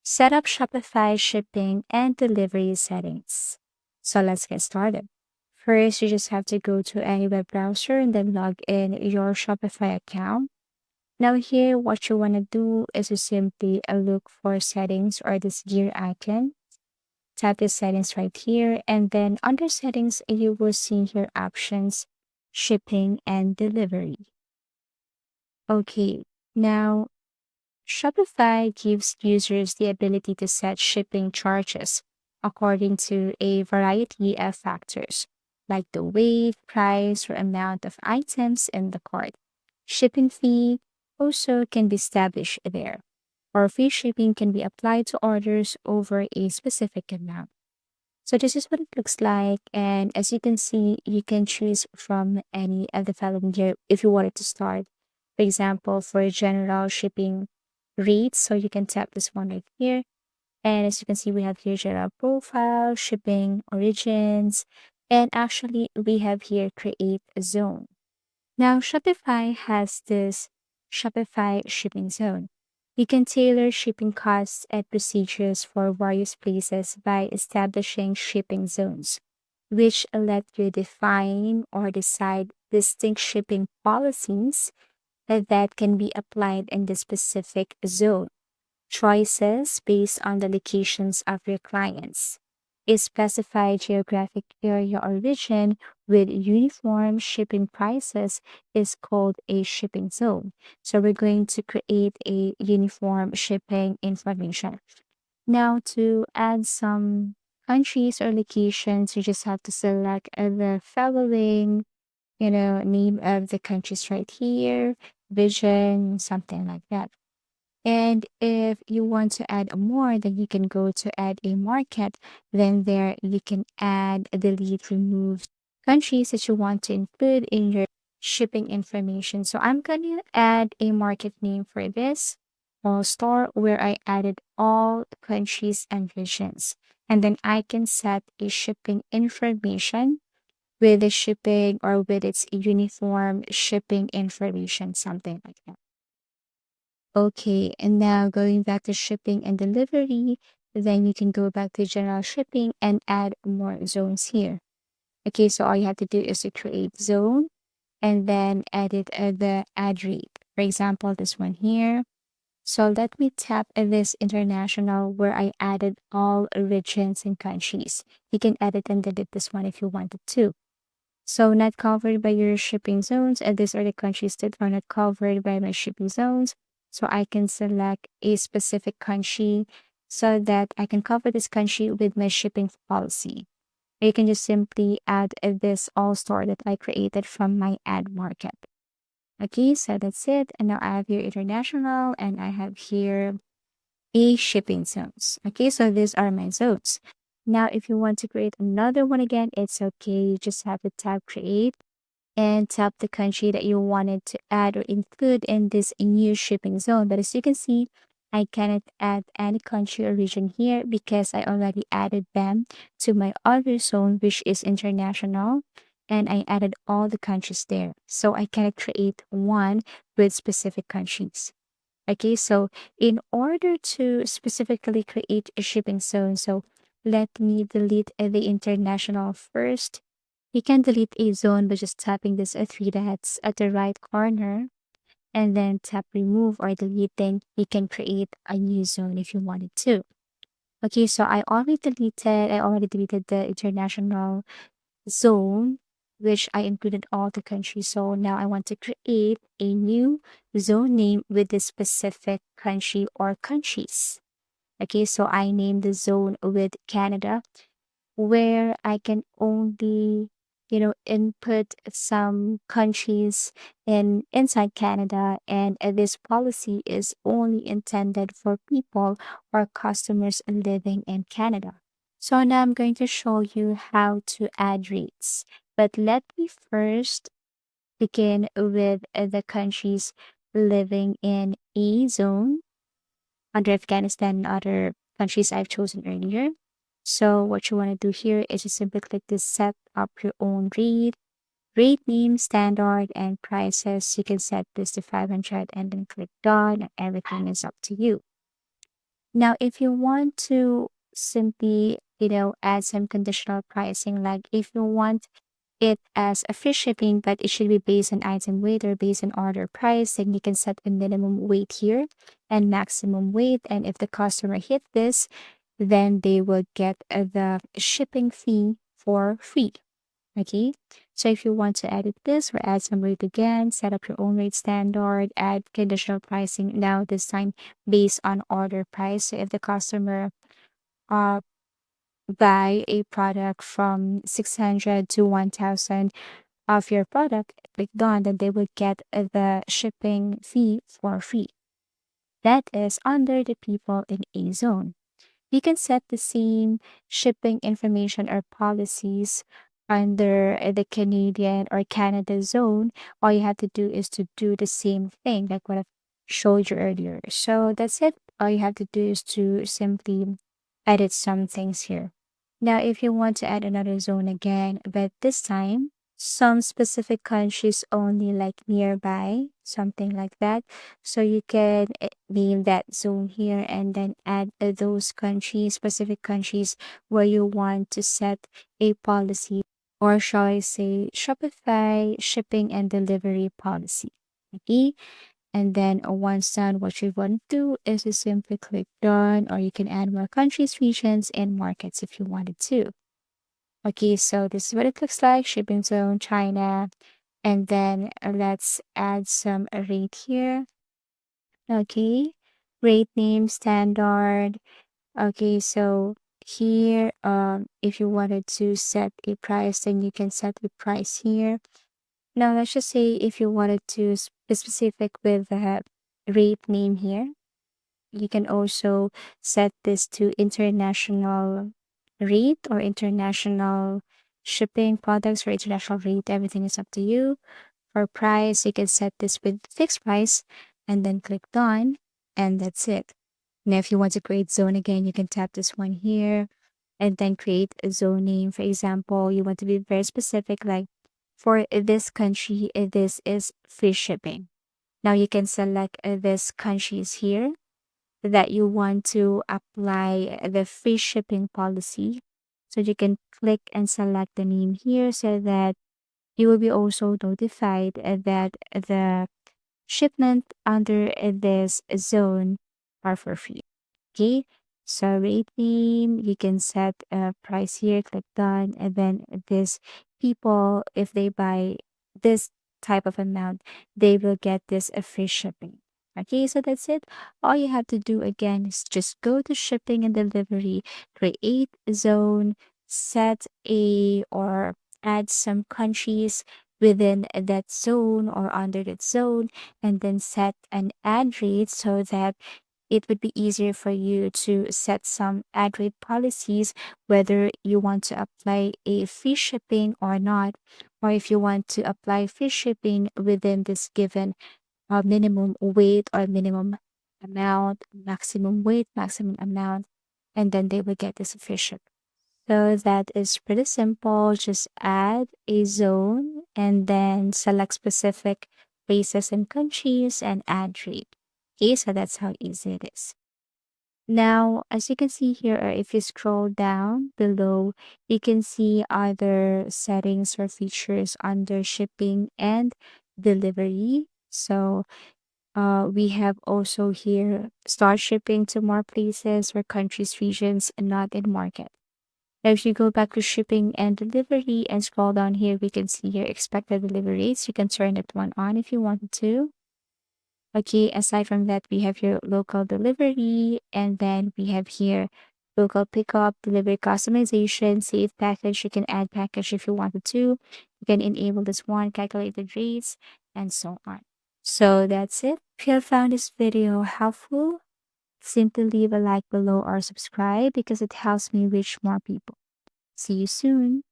Set up Shopify shipping and delivery settings. So let's get started. First, you just have to go to any web browser and then log in your Shopify account. Now here, what you want to do is to simply look for settings or this gear icon. Tap the settings right here, and then under settings, you will see here options, shipping and delivery. Okay, now Shopify gives users the ability to set shipping charges according to a variety of factors, like the weight, price, or amount of items in the cart. Shipping fee also can be established there, or free shipping can be applied to orders over a specific amount. So this is what it looks like, and as you can see, you can choose from any of the following here if you wanted to start. For example, for general shipping rates, so you can tap this one right here. And as you can see, we have here general profile, shipping origins, and actually we have here create a zone. Now Shopify has this Shopify shipping zone. You can tailor shipping costs and procedures for various places by establishing shipping zones, which let you define or decide distinct shipping policies that can be applied in the specific zone. Choices based on the locations of your clients. A specified geographic area or region with uniform shipping prices is called a shipping zone. So we're going to create a uniform shipping information. Now to add some countries or locations, you just have to select the following, name of the countries right here, vision, something like that. And if you want to add more, then you can go to add a market. Then there you can add, delete, remove countries that you want to include in your shipping information. So I'm going to add a market name for this all store where I added all countries and regions. And then I can set a shipping information with the shipping or with its uniform shipping information, something like that. Okay, and now going back to shipping and delivery, then you can go back to general shipping and add more zones here. Okay, so all you have to do is to create zone and then edit the add rate. For example, this one here. So let me tap this international where I added all regions and countries. You can edit and delete this one if you wanted to. So not covered by your shipping zones, and these are the countries that are not covered by my shipping zones. So I can select a specific country so that I can cover this country with my shipping policy. Or you can just simply add this all store that I created from my ad market. Okay, so that's it. And now I have here international and I have here a shipping zones. Okay, so these are my zones. Now, if you want to create another one again, it's okay. You just have to tap create and tap the country that you wanted to add or include in this new shipping zone. But as you can see, I cannot add any country or region here because I already added them to my other zone, which is international. And I added all the countries there. So I cannot create one with specific countries. Okay, so in order to specifically create a shipping zone, so let me delete the international first. You can delete a zone by just tapping this three dots at the right corner and then tap remove or delete. Then you can create a new zone if you wanted to. Okay, so I already deleted the international zone, which I included all the countries. So now I want to create a new zone name with the specific country or countries. Okay, so I named the zone with Canada, where I can only, input some countries inside Canada, and this policy is only intended for people or customers living in Canada. So now I'm going to show you how to add rates. But let me first begin with the countries living in a zone under Afghanistan and other countries I've chosen earlier. So what you want to do here is just simply click this set up your own rate name, standard, and prices. You can set this to 500 and then click done, and everything is up to you. Now, if you want to simply, add some conditional pricing, like if you want it as a free shipping, but it should be based on item weight or based on order price, then you can set a minimum weight here and maximum weight. And if the customer hit this, then they will get the shipping fee for free. Okay, so if you want to edit this or add some rate again, set up your own rate standard, add conditional pricing now this time based on order price. So if the customer uh buy a product from 600 to 1000 of your product, click done, then they will get the shipping fee for free. That is under the people in a zone. You can set the same shipping information or policies under the Canadian or Canada zone. All you have to do is to do the same thing like what I showed you earlier. So that's it. All you have to do is to simply edit some things here. Now, if you want to add another zone again, but this time, some specific countries only, like nearby, something like that. So you can name that zone here and then add those countries, specific countries where you want to set a policy, or shall I say, Shopify shipping and delivery policy. Okay. And then once done, what you want to do is to simply click done, or you can add more countries, regions, and markets if you wanted to. Okay, so this is what it looks like, shipping zone, China. And then let's add some rate here. Okay, rate name standard. Okay, so here, if you wanted to set a price, then you can set the price here. Now, let's just say if you wanted to be specific with the rate name here, you can also set this to international rate or international shipping products or international rate. Everything is up to you. For price, you can set this with fixed price and then click done, and that's it. Now, if you want to create zone again, you can tap this one here and then create a zone name. For example, you want to be very specific, like for this country, this is free shipping. Now you can select this countries here that you want to apply the free shipping policy. So you can click and select the name here so that you will be also notified that the shipment under this zone are for free. Okay, so rate name, you can set a price here, click done, and then this people, if they buy this type of amount, they will get this free shipping. Okay, so that's it. All you have to do again is just go to shipping and delivery, create a zone, set a or add some countries within that zone or under that zone, and then set an ad rate so that it would be easier for you to set some ad rate policies, whether you want to apply a free shipping or not, or if you want to apply free shipping within this given minimum weight or minimum amount, maximum weight, maximum amount, and then they will get this free ship. So that is pretty simple. Just add a zone and then select specific places and countries and add rate. Okay, so that's how easy it is. Now, as you can see here, or if you scroll down below, you can see other settings or features under shipping and delivery. So, we have also here start shipping to more places or countries, regions, and not in market. Now, if you go back to shipping and delivery and scroll down here, we can see here expected delivery rates. You can turn that one on if you wanted to. Okay, aside from that, we have here local delivery, and then we have here local pickup, delivery customization, save package. You can add package if you wanted to. You can enable this one, calculated rates, and so on. So that's it. If you have found this video helpful, simply leave a like below or subscribe because it helps me reach more people. See you soon.